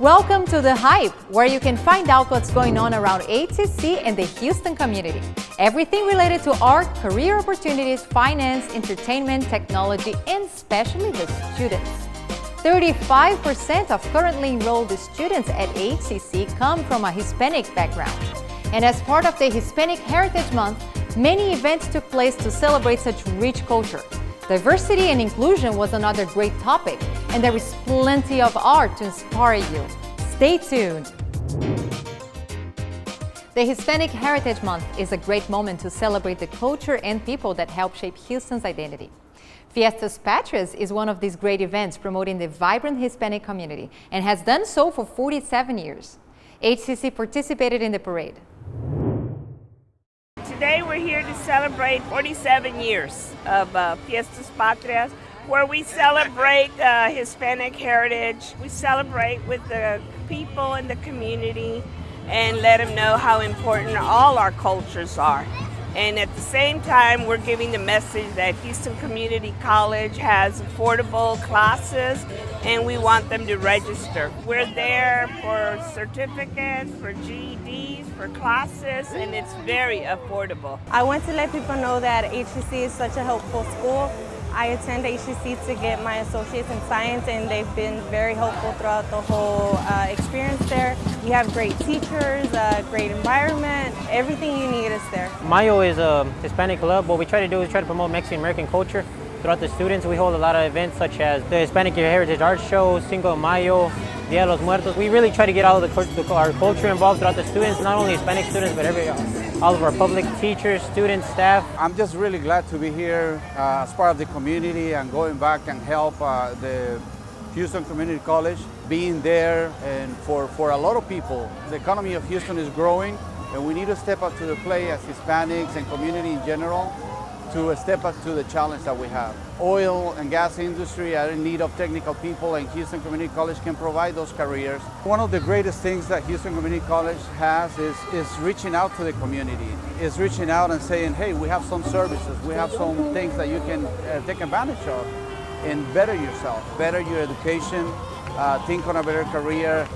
Welcome to The Hype, where you can find out what's going on around HCC and the Houston community. Everything related to art, career opportunities, finance, entertainment, technology, and especially the students. 35% of currently enrolled students at HCC come from a Hispanic background. And as part of the Hispanic Heritage Month, many events took place to celebrate such rich culture. Diversity and inclusion was another great topic, and there is plenty of art to inspire you. Stay tuned. The Hispanic Heritage Month is a great moment to celebrate the culture and people that help shape Houston's identity. Fiestas Patrias is one of these great events promoting the vibrant Hispanic community and has done so for 47 years. HCC participated in the parade. Today we're here to celebrate 47 years of Fiestas Patrias, where we celebrate Hispanic heritage. We celebrate with the people in the community and let them know how important all our cultures are. And at the same time, we're giving the message that Houston Community College has affordable classes and we want them to register. We're there for certificates, for GEDs, for classes, and it's very affordable. I want to let people know that HCC is such a helpful school. I attend HCC to get my associates in science, and they've been very helpful throughout the whole experience there. We have great teachers, great environment, everything you need is there. Mayo is a Hispanic club. What we try to do is try to promote Mexican-American culture throughout the students. We hold a lot of events such as the Hispanic Heritage Art Show, Cinco de Mayo, Dia de los Muertos. We really try to get all of our culture involved throughout the students, not only Hispanic students, but all of our public teachers, students, staff. I'm just really glad to be here as part of the community and going back and help the Houston Community College, being there, and for a lot of people. The economy of Houston is growing, and we need to step up to the plate as Hispanics and community in general to step up to the challenge that we have. Oil and gas industry are in need of technical people, and Houston Community College can provide those careers. One of the greatest things that Houston Community College has is reaching out to the community. Is reaching out and saying, hey, we have some services, we have some things that you can take advantage of and better yourself, better your education, think on a better career,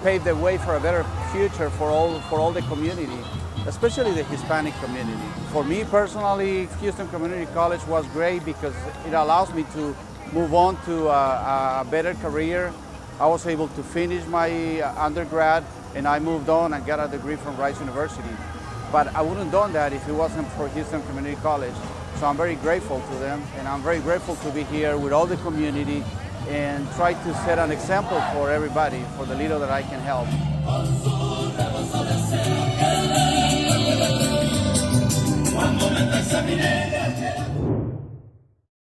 pave the way for a better future for all the community, especially the Hispanic community. For me personally, Houston Community College was great because it allows me to move on to a better career. I was able to finish my undergrad and I moved on and got a degree from Rice University. But I wouldn't have done that if it wasn't for Houston Community College. So I'm very grateful to them, and I'm very grateful to be here with all the community and try to set an example for everybody, for the little that I can help.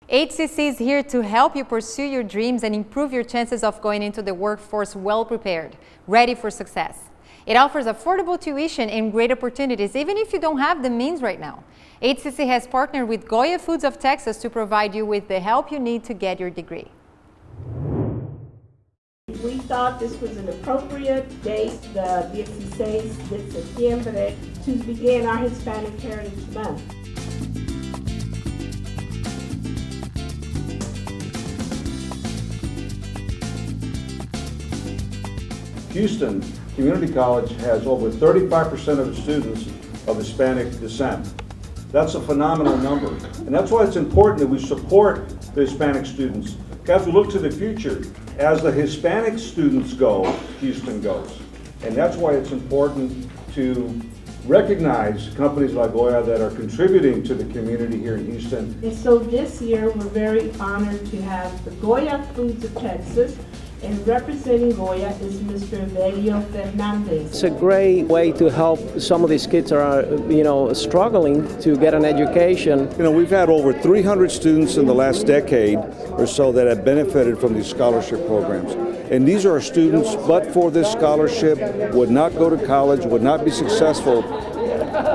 HCC is here to help you pursue your dreams and improve your chances of going into the workforce well prepared, ready for success. It offers affordable tuition and great opportunities even if you don't have the means right now. HCC has partnered with Goya Foods of Texas to provide you with the help you need to get your degree. We thought this was an appropriate date, the 16 de septiembre, to begin our Hispanic Heritage Month. Houston Community College has over 35% of its students of Hispanic descent. That's a phenomenal number. And that's why it's important that we support the Hispanic students. As we look to the future, as the Hispanic students go, Houston goes. And that's why it's important to recognize companies like Goya that are contributing to the community here in Houston. And so this year, we're very honored to have the Goya Foods of Texas, and representing Goya is Mr. Evelio Fernandez. It's a great way to help some of these kids that are, struggling to get an education. We've had over 300 students in the last decade or so that have benefited from these scholarship programs. And these are students, but for this scholarship, would not go to college, would not be successful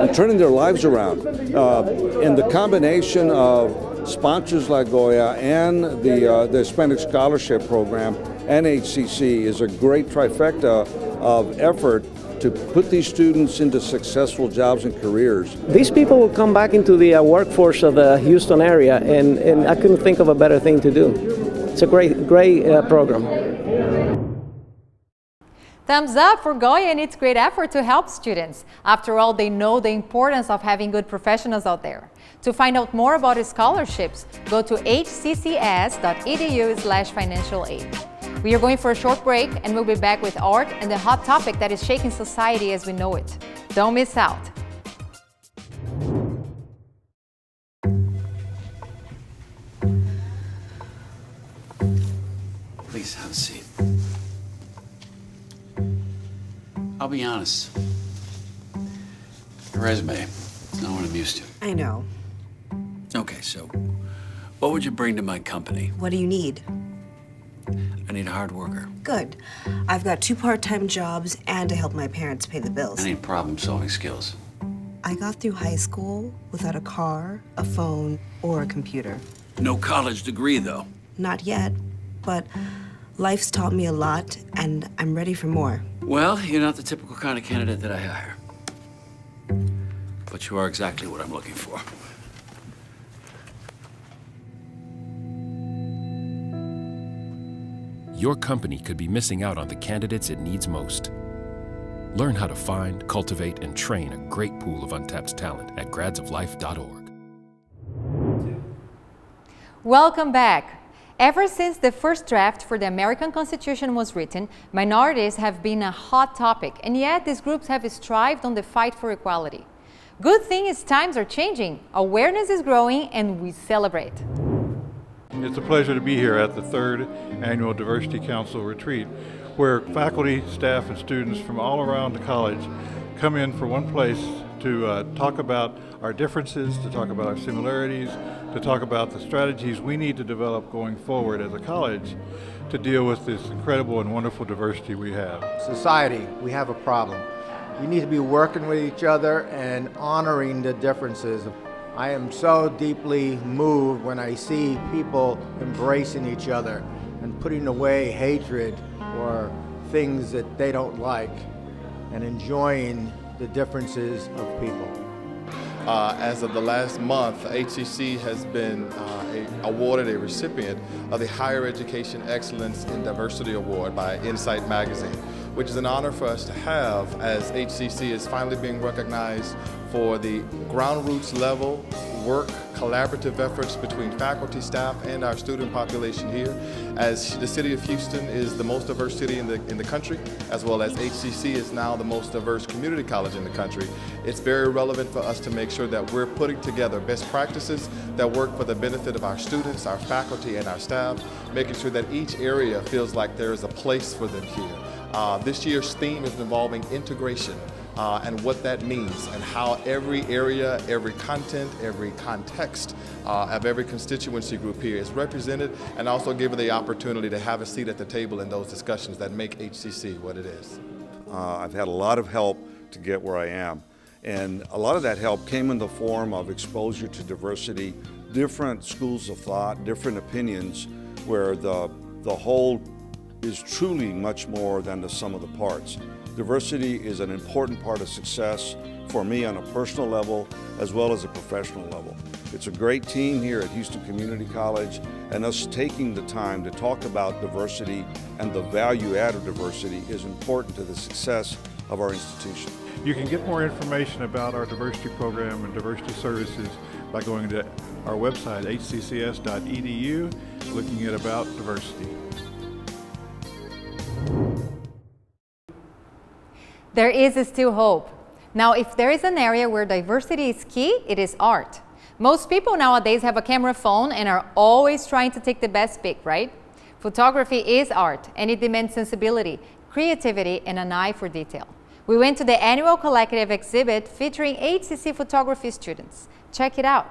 in turning their lives around. And the combination of sponsors like Goya and the Hispanic Scholarship Program and HCC is a great trifecta of effort to put these students into successful jobs and careers. These people will come back into the workforce of the Houston area, and I couldn't think of a better thing to do. It's a great program. Thumbs up for Goya and its great effort to help students. After all, they know the importance of having good professionals out there. To find out more about scholarships, go to hccs.edu/financial aid. We are going for a short break and we'll be back with art and the hot topic that is shaking society as we know it. Don't miss out. Please have a seat. I'll be honest. Your resume, no one amused you. I know. Okay, so what would you bring to my company? What do you need? I need a hard worker. Good. I've got 2 part-time jobs and to help my parents pay the bills. I need problem-solving skills. I got through high school without a car, a phone, or a computer. No college degree, though. Not yet, but life's taught me a lot, and I'm ready for more. Well, you're not the typical kind of candidate that I hire. But you are exactly what I'm looking for. Your company could be missing out on the candidates it needs most. Learn how to find, cultivate, and train a great pool of untapped talent at gradsoflife.org. Welcome back. Ever since the first draft for the American Constitution was written, minorities have been a hot topic, and yet these groups have strived on the fight for equality. Good thing is times are changing, awareness is growing, and we celebrate. It's a pleasure to be here at the 3rd Annual Diversity Council Retreat, where faculty, staff, and students from all around the college come in for one place to talk about our differences, to talk about our similarities, to talk about the strategies we need to develop going forward as a college to deal with this incredible and wonderful diversity we have. Society, we have a problem. We need to be working with each other and honoring the differences. I am so deeply moved when I see people embracing each other and putting away hatred or things that they don't like and enjoying the differences of people. As of the last month, HCC has been awarded a recipient of the Higher Education Excellence in Diversity Award by Insight Magazine, which is an honor for us to have as HCC is finally being recognized for the ground roots level work, collaborative efforts between faculty, staff, and our student population here. As the city of Houston is the most diverse city in the country, as well as HCC is now the most diverse community college in the country, it's very relevant for us to make sure that we're putting together best practices that work for the benefit of our students, our faculty, and our staff, making sure that each area feels like there is a place for them here. This year's theme is involving integration. And what that means and how every area, every content, every context of every constituency group here is represented, and also given the opportunity to have a seat at the table in those discussions that make HCC what it is. I've had a lot of help to get where I am, and a lot of that help came in the form of exposure to diversity, different schools of thought, different opinions, where the whole is truly much more than the sum of the parts. Diversity is an important part of success for me on a personal level as well as a professional level. It's a great team here at Houston Community College, and us taking the time to talk about diversity and the value add of diversity is important to the success of our institution. You can get more information about our diversity program and diversity services by going to our website, hccs.edu, looking at About Diversity. There is still hope. Now, if there is an area where diversity is key, it is art. Most people nowadays have a camera phone and are always trying to take the best pic, right? Photography is art, and it demands sensibility, creativity, and an eye for detail. We went to the annual collective exhibit featuring HCC photography students. Check it out.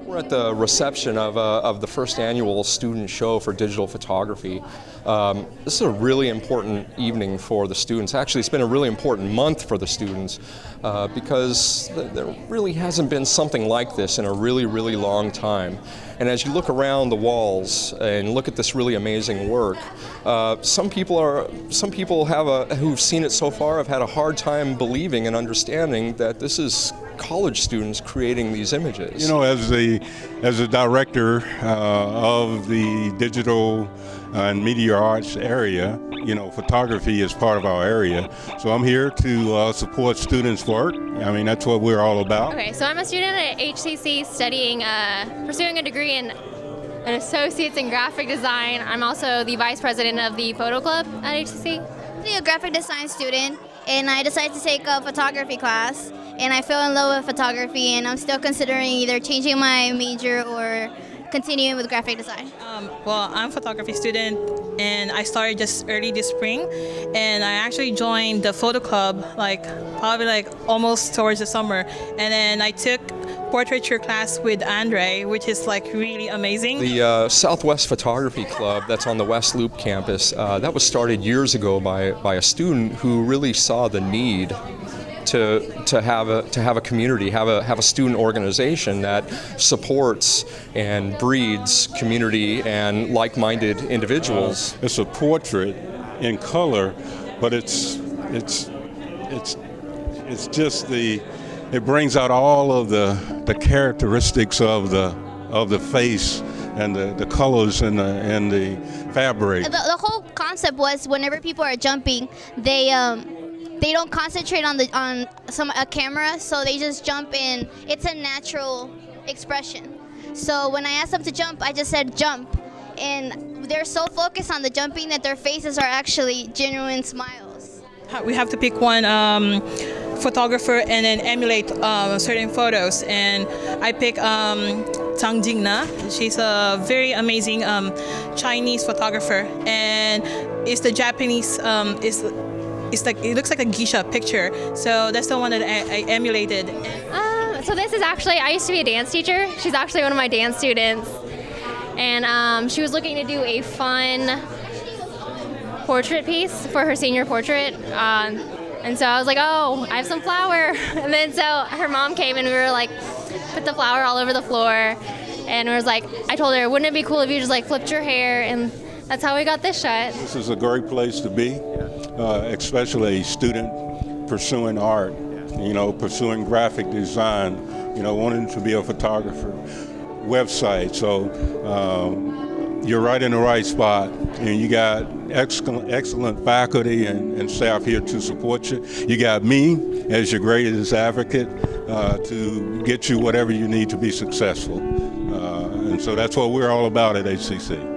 We're at the reception of the first annual student show for digital photography. This is a really important evening for the students. Actually, it's been a really important month for the students because there really hasn't been something like this in a really, really long time. And as you look around the walls and look at this really amazing work, some people who've seen it so far have had a hard time believing and understanding that this is college students creating these images. You know, as a director of the digital and media arts area, photography is part of our area. So I'm here to support students' work. I mean, that's what we're all about. Okay, so I'm a student at HCC studying, pursuing a degree in an associate's in graphic design. I'm also the vice president of the photo club at HCC. I'm a graphic design student, and I decided to take a photography class, and I fell in love with photography, and I'm still considering either changing my major or continuing with graphic design. Well, I'm a photography student, and I started just early this spring, and I actually joined the photo club probably almost towards the summer, and then I took portraiture class with Andre, which is really amazing. The Southwest Photography Club that's on the West Loop campus, that was started years ago by a student who really saw the need to have a community, have a student organization that supports and breeds community and like-minded individuals. It's a portrait in color, but it's just it brings out all of the characteristics of the face and the colors and the fabric. The whole concept was whenever people are jumping, they don't concentrate on a camera, so they just jump in. It's a natural expression. So when I asked them to jump, I just said jump, and they're so focused on the jumping that their faces are actually genuine smiles. We have to pick one photographer and then emulate certain photos, and I picked Zhang Jingna. She's a very amazing Chinese photographer, and it's the Japanese. It looks like a geisha picture, so that's the one that I emulated. So this is actually, I used to be a dance teacher. She's actually one of my dance students, and she was looking to do a fun portrait piece for her senior portrait, and so I was like, oh, I have some flour, and then so her mom came and we were like, put the flour all over the floor, and I told her, wouldn't it be cool if you just flipped your hair, and that's how we got this shot. This is a great place to be, especially a student pursuing art, pursuing graphic design, wanting to be a photographer. Website, so you're right in the right spot, and you got excellent faculty and staff here to support you. You got me as your greatest advocate to get you whatever you need to be successful, and so that's what we're all about at HCC.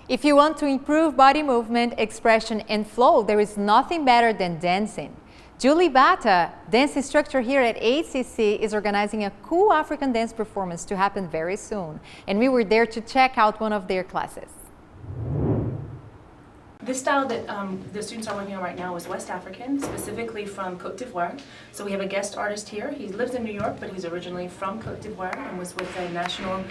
If you want to improve body movement, expression, and flow, there is nothing better than dancing. Julie Bata, dance instructor here at HCC, is organizing a cool African dance performance to happen very soon. And we were there to check out one of their classes. This style that the students are working on right now is West African, specifically from Côte d'Ivoire. So we have a guest artist here. He lives in New York, but he's originally from Côte d'Ivoire and was with the national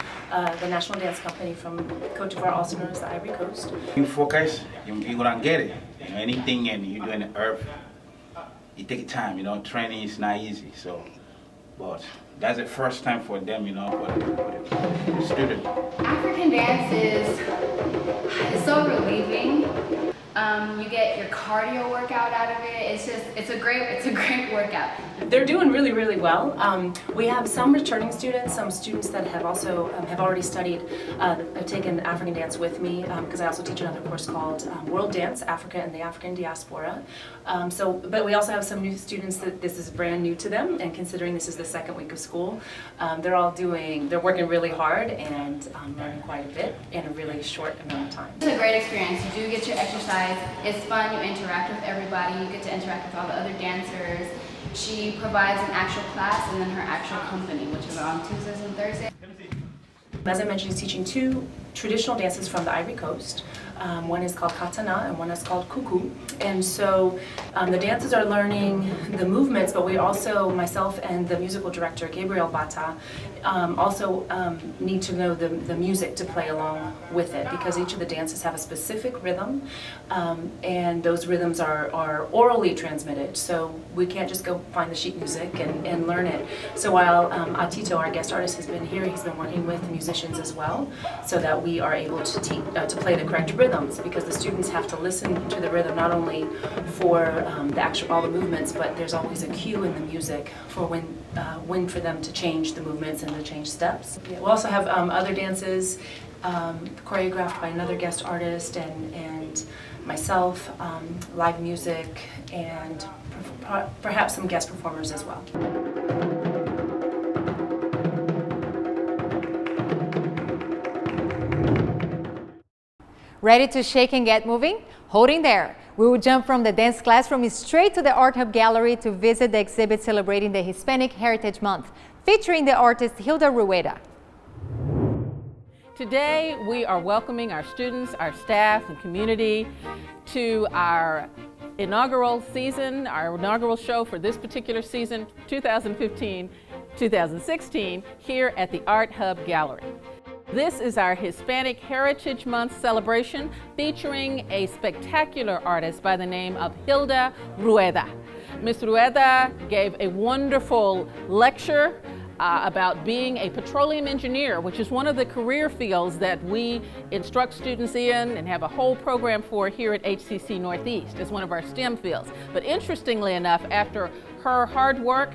dance company from Côte d'Ivoire, also known as the Ivory Coast. You focus, you're gonna get it. Anything and you do in the earth, it takes time. Training is not easy. So, but that's the first time for them, for the student. African dance is so relieving. You get your cardio workout out of it. It's a great workout. They're doing really, really well. We have some returning students, some students that have also have already studied, have taken African dance with me, because I also teach another course called World Dance, Africa and the African Diaspora. But we also have some new students that this is brand new to them, and considering this is the second week of school, they're working really hard and learning quite a bit in a really short amount of time. It's a great experience. You do get your exercise. It's fun. You interact with everybody. You get to interact with all the other dancers. She provides an actual class and then her actual company, which is on Tuesdays and Thursdays. As I mentioned, he's teaching two traditional dances from the Ivory Coast. One is called Katana and one is called Kuku. And so the dancers are learning the movements, but we also, myself and the musical director, Gabriel Bata, also need to know the music to play along with it, because each of the dances have a specific rhythm, and those rhythms are orally transmitted. So we can't just go find the sheet music and learn it. So while Atito, our guest artist, has been here, he's been working with musicians as well, so that we are able to play the correct rhythms, because the students have to listen to the rhythm not only for all the movements, but there's always a cue in the music for when for them to change the movements and to change steps. We'll also have other dances choreographed by another guest artist and myself, live music, and perhaps some guest performers as well. Ready to shake and get moving? Holding there. We will jump from the dance classroom straight to the Art Hub Gallery to visit the exhibit celebrating the Hispanic Heritage Month, featuring the artist Hilda Rueda. Today, we are welcoming our students, our staff, and community to our inaugural season, our inaugural show for this particular season, 2015-2016, here at the Art Hub Gallery. This is our Hispanic Heritage Month celebration featuring a spectacular artist by the name of Hilda Rueda. Ms. Rueda gave a wonderful lecture about being a petroleum engineer, which is one of the career fields that we instruct students in and have a whole program for here at HCC Northeast as one of our STEM fields. But interestingly enough, after her hard work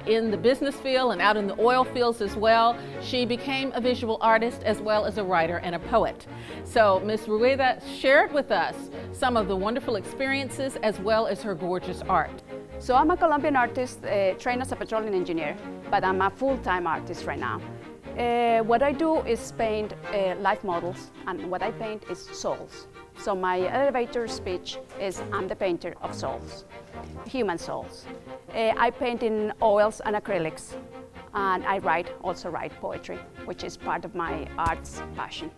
in the business field and out in the oil fields as well, she became a visual artist as well as a writer and a poet. So Ms. Rueda shared with us some of the wonderful experiences as well as her gorgeous art. So I'm a Colombian artist trained as a petroleum engineer, but I'm a full-time artist right now. What I do is paint life models, and what I paint is souls. So my elevator speech is I'm the painter of souls, human souls. I paint in oils and acrylics, and I also write poetry, which is part of my arts passion.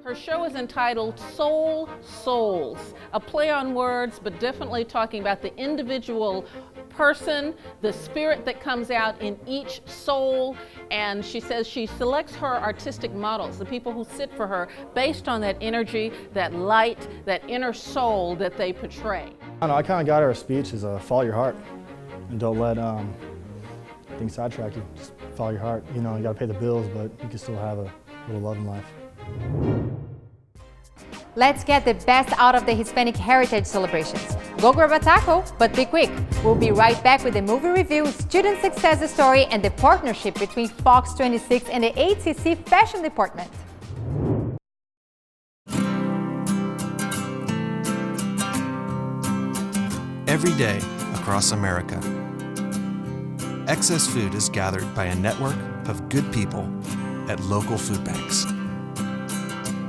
Her show is entitled Soul Souls, a play on words, but definitely talking about the individual person, the spirit that comes out in each soul, and she says she selects her artistic models, the people who sit for her, based on that energy, that light, that inner soul that they portray. I kind of got her a speech is follow your heart, and don't let things sidetrack you. Just follow your heart. You know, you got to pay the bills, but you can still have a little love in life. Let's get the best out of the Hispanic Heritage celebrations. Go grab a taco, but be quick. We'll be right back with the movie review, student success story, and the partnership between Fox 26 and the HCC Fashion Department. Every day across America, excess food is gathered by a network of good people at local food banks,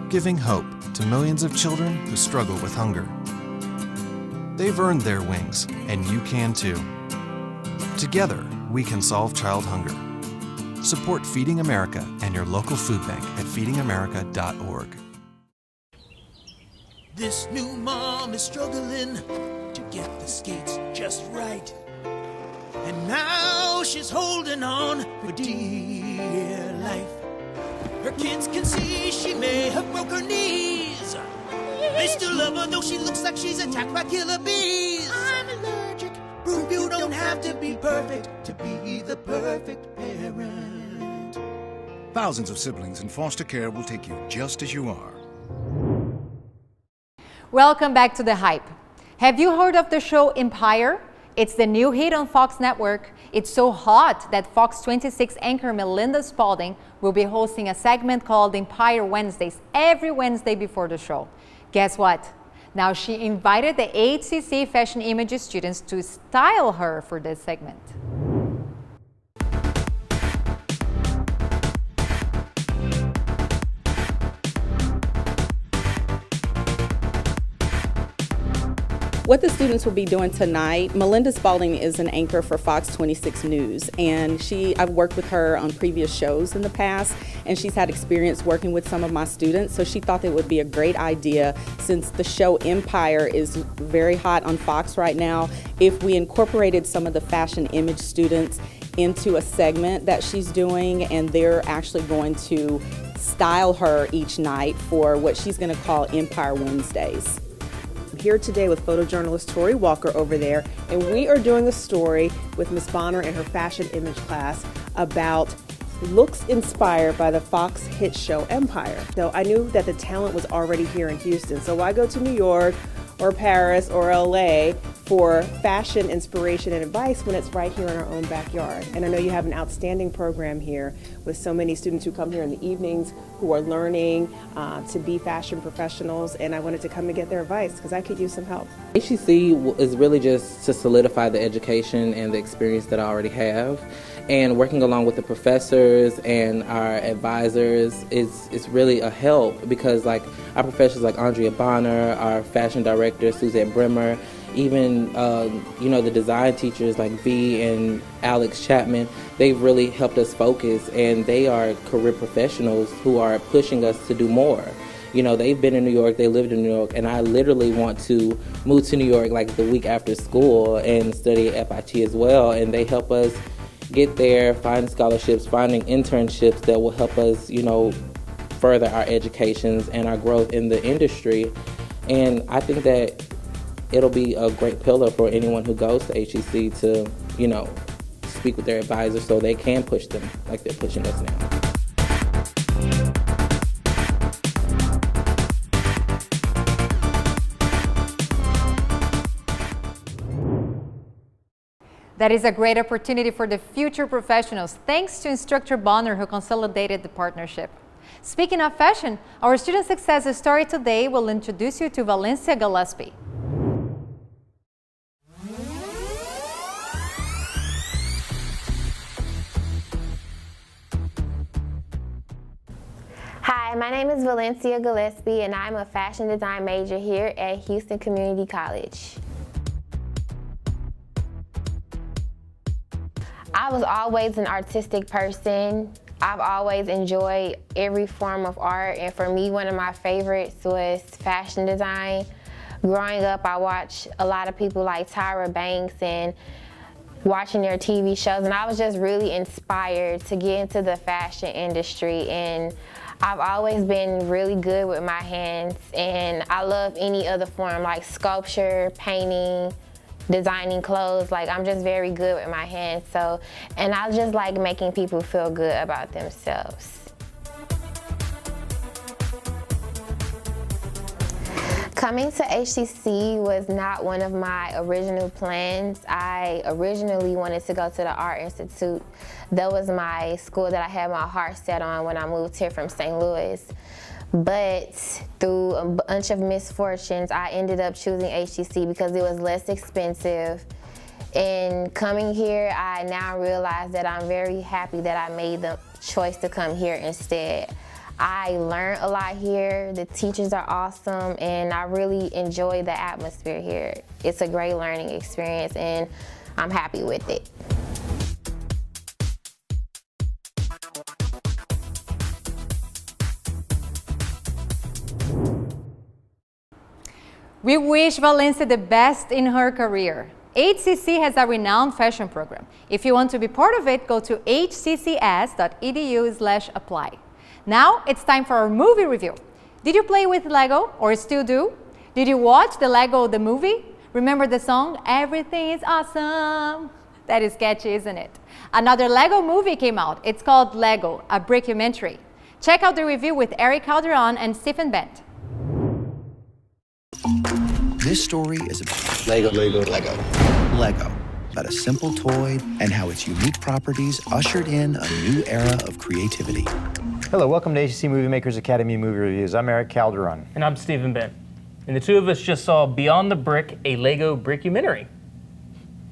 giving hope to millions of children who struggle with hunger. They've earned their wings, and you can too. Together, we can solve child hunger. Support Feeding America and your local food bank at feedingamerica.org. This new mom is struggling to get the skates just right. And now she's holding on for dear life. Her kids can see she may have broke her knees. They still love her though she looks like she's attacked by killer bees. I'm allergic. Prove you don't have to be perfect to be the perfect parent. Thousands of siblings in foster care will take you just as you are. Welcome back to The Hype. Have you heard of the show Empire? It's the new hit on Fox Network. It's so hot that Fox 26 anchor Melinda Spalding will be hosting a segment called Empire Wednesdays every Wednesday before the show. Guess what? Now she invited the HCC Fashion Images students to style her for this segment. What the students will be doing tonight, Melinda Spalding is an anchor for Fox 26 News, and I've worked with her on previous shows in the past, and she's had experience working with some of my students, so she thought that it would be a great idea, since the show Empire is very hot on Fox right now, if we incorporated some of the fashion image students into a segment that she's doing, and they're actually going to style her each night for what she's going to call Empire Wednesdays. Here today with photojournalist Tori Walker over there, and we are doing a story with Ms. Bonner and her fashion image class about looks inspired by the Fox hit show Empire. So I knew that the talent was already here in Houston, so why go to New York or Paris or LA for fashion inspiration and advice when it's right here in our own backyard. And I know you have an outstanding program here with so many students who come here in the evenings who are learning to be fashion professionals, and I wanted to come and get their advice because I could use some help. HCC is really just to solidify the education and the experience that I already have, and working along with the professors and our advisors is really a help, because like our professors like Andrea Bonner, our fashion director Suzette Bremer, even the design teachers like V and Alex Chapman, they've really helped us focus, and they are career professionals who are pushing us to do more. You know, they've been in New York, they lived in New York, and I literally want to move to New York like the week after school and study at FIT as well, and they help us get there, find scholarships, finding internships that will help us, further our educations and our growth in the industry. And I think that it'll be a great pillar for anyone who goes to HEC to, speak with their advisors so they can push them like they're pushing us now. That is a great opportunity for the future professionals, thanks to Instructor Bonner, who consolidated the partnership. Speaking of fashion, our student success story today will introduce you to Valencia Gillespie. Hi, my name is Valencia Gillespie, and I'm a fashion design major here at Houston Community College. I was always an artistic person. I've always enjoyed every form of art, and for me, one of my favorites was fashion design. Growing up, I watched a lot of people like Tyra Banks and watching their TV shows, and I was just really inspired to get into the fashion industry. And I've always been really good with my hands, and I love any other form like sculpture, painting, designing clothes. Like, I'm just very good with my hands. And I just like making people feel good about themselves. Coming to HCC was not one of my original plans. I originally wanted to go to the Art Institute. That was my school that I had my heart set on when I moved here from St. Louis. But through a bunch of misfortunes, I ended up choosing HCC because it was less expensive. And coming here, I now realize that I'm very happy that I made the choice to come here instead. I learned a lot here, the teachers are awesome, and I really enjoy the atmosphere here. It's a great learning experience, and I'm happy with it. We wish Valencia the best in her career. HCC has a renowned fashion program. If you want to be part of it, go to hccs.edu/apply. Now it's time for our movie review. Did you play with Lego or still do? Did you watch the Lego the movie? Remember the song, Everything is Awesome? That is catchy, isn't it? Another Lego movie came out. It's called Lego, a Brickumentary. Check out the review with Eric Calderon and Stephen Bent. This story is about Lego. About a simple toy and how its unique properties ushered in a new era of creativity. Hello, welcome to HCC Movie Makers Academy Movie Reviews. I'm Eric Calderon. And I'm Stephen Bent. And the two of us just saw Beyond the Brick, a Lego Brickumentary.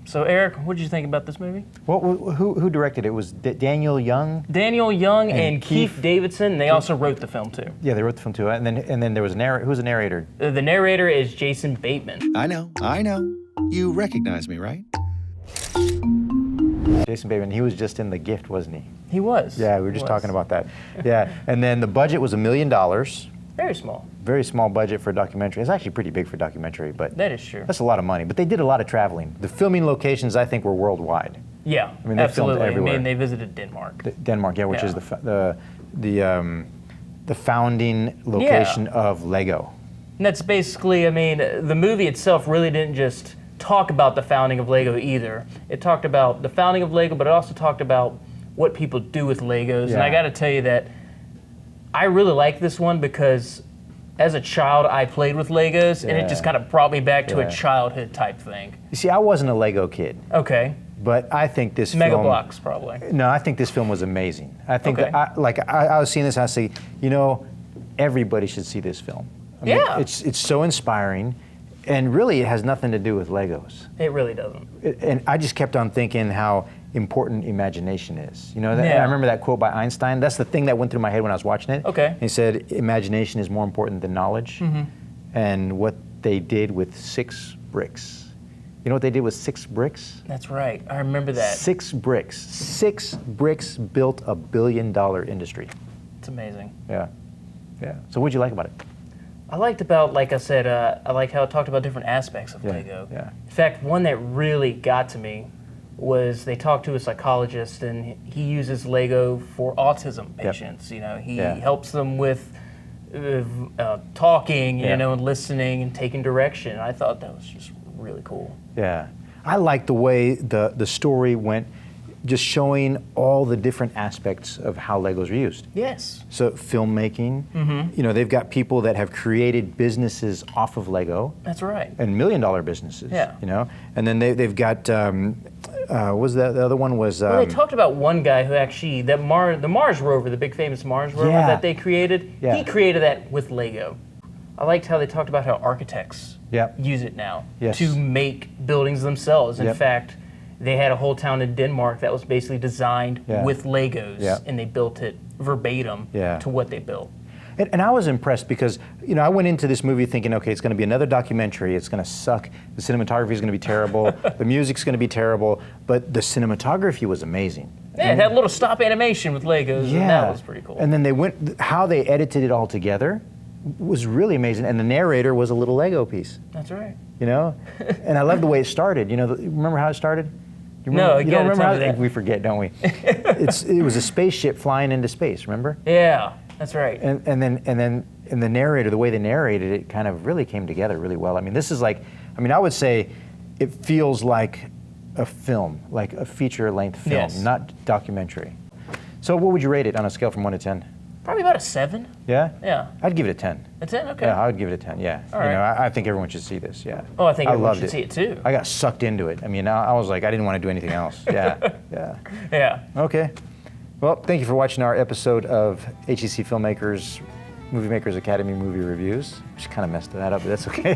So Eric, what did you think about this movie? Who directed it? Was Daniel Young? Daniel Young and Keith Davidson. They also wrote the film too. Yeah, they wrote the film too. And then there was a narrator. Who's the narrator? The narrator is Jason Bateman. I know. You recognize me, right? Jason Bateman, he was just in The Gift, wasn't he? He was. Yeah, we were just talking about that. Yeah, and then the budget was $1 million. Very small. Very small budget for a documentary. It's actually pretty big for a documentary, but that is true. That's a lot of money. But they did a lot of traveling. The filming locations, I think, were worldwide. Yeah, I mean, they absolutely. filmed everywhere. I mean, they visited Denmark. Denmark, yeah, which is the founding location of Lego. And that's basically, I mean, the movie itself really didn't just talk about the founding of Lego either. It talked about the founding of Lego, but it also talked about what people do with Legos. Yeah. And I got to tell you that I really like this one because as a child, I played with Legos, and it just kind of brought me back to Yeah. a childhood type thing. You see, I wasn't a Lego kid. Okay. But I think this Mega film... Bloks, probably. No, I think this film was amazing. I think Okay. that, I was seeing this, I say, you know, everybody should see this film. I mean, Yeah. It's so inspiring, and really it has nothing to do with Legos. It really doesn't. And I just kept on thinking how important imagination is. You know, Yeah. I remember that quote by Einstein. That's the thing that went through my head when I was watching it. Okay. He said, imagination is more important than knowledge. Mhm. And what they did with 6 bricks. You know what they did with 6 bricks? That's right. I remember that. 6 bricks. 6 bricks built a $1 billion industry. It's amazing. Yeah. Yeah. So what'd you like about it? I liked about, like I said, I like how it talked about different aspects of Yeah, Lego. yeah. In fact, one that really got to me was they talked to a psychologist, and he uses Lego for autism patients. You know, he Yeah. helps them with talking, Yeah. you know, and listening and taking direction. I thought that was just really cool. Yeah. I like the way the story went, just showing all the different aspects of how Legos are used. Yes. So filmmaking, Mhm. you know, they've got people that have created businesses off of Lego. That's right. And $1 million businesses. Yeah. You know, and then they've got what was the other one was? Well, they talked about one guy who actually, the Mars rover, the big famous Mars rover Yeah. that they created, Yeah. he created that with Lego. I liked how they talked about how architects Yep. use it now Yes. to make buildings themselves. In Yep. fact, they had a whole town in Denmark that was basically designed Yeah. with Legos, Yeah. and they built it verbatim Yeah. to what they built. And I was impressed because, you know, I went into this movie thinking, okay, it's going to be another documentary. It's going to suck. The cinematography is going to be terrible. The music's going to be terrible. But the cinematography was amazing. Yeah, it had a little stop animation with Legos, and that was pretty cool. And then how they edited it all together was really amazing. And the narrator was a little Lego piece, That's right. you know? And I love the way it started. You know, remember how it started? You No, remember, you you don't gotta remember tell how me that. we forget, don't we? It was a spaceship flying into space, remember? Yeah, that's right. And then the narrator, the way they narrated it, kind of really came together really well. I mean, this is like, I would say it feels like a film, like a feature-length film, Yes. not documentary. So what would you rate it on a scale from 1 to 10? Probably about a 7. Yeah? Yeah. I'd give it a 10. A 10? Okay. Yeah, I would give it a 10, yeah. All You know, right. I think everyone should see this, yeah. Oh, I think everyone loved should see it too. I got sucked into it. I mean, I was like, I didn't want to do anything else. Yeah, yeah. Yeah. Okay. Well, thank you for watching our episode of HEC Filmmakers Movie Makers Academy Movie Reviews. Just kind of messed that up, but that's okay.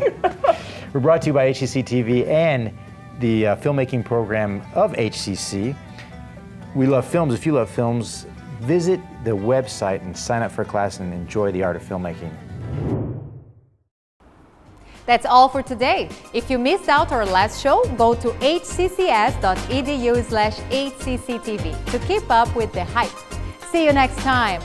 We're brought to you by HCC TV and the filmmaking program of HCC. We love films. If you love films, visit the website and sign up for a class and enjoy the art of filmmaking. That's all for today. If you missed out our last show, go to hccs.edu/hcctv to keep up with the hype. See you next time.